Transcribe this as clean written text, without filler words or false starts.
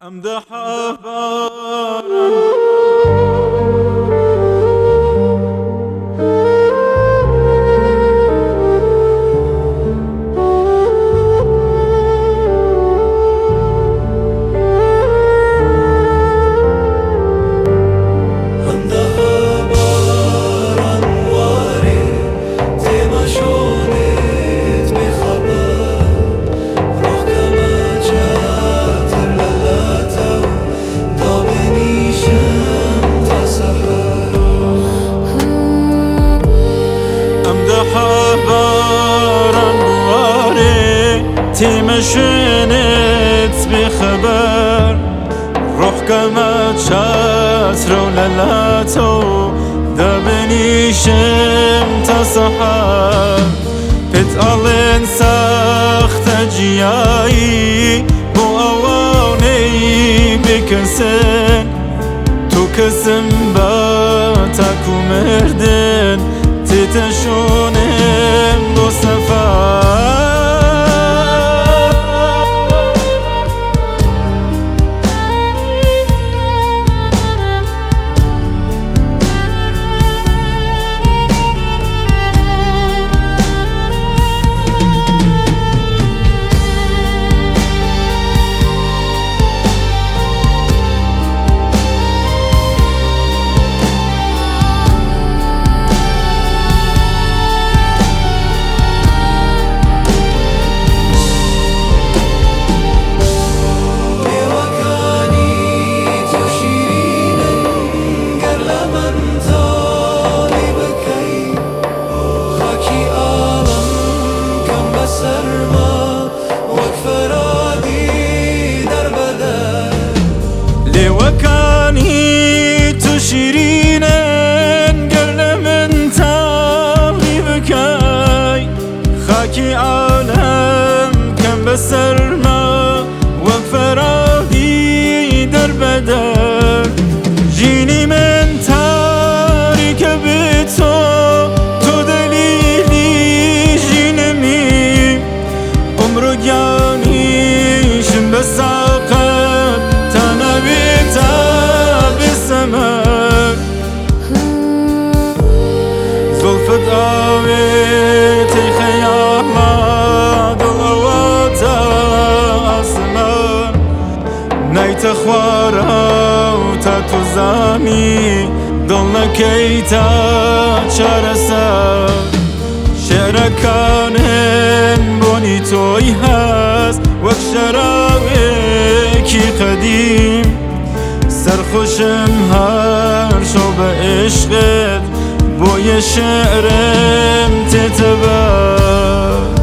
امدح باران تمشينت بخبر روح كما تشاتر وللاتو دبني شم تصحر بتقلن سخت جياي بو اواني بكسن تو كسم باتاكو مردن تتشونم بو سفر وكاني تشيرينن قرن من تالي بكاي خاكي عالم كان بسرما وفرادي دربدر جيني من تاريك بيتو تو دليلي جينمي عمرو جاني شم بساقب تنبي زلفت آويتي خيالات ضلواتا أسمان نيت خوارا وتاتو زامي ضلنا كيتا شارسا شركانن بوني توي هاس وك شراويكي قديم سرخوشم هر شو به عشقت بوی شعرم تتبر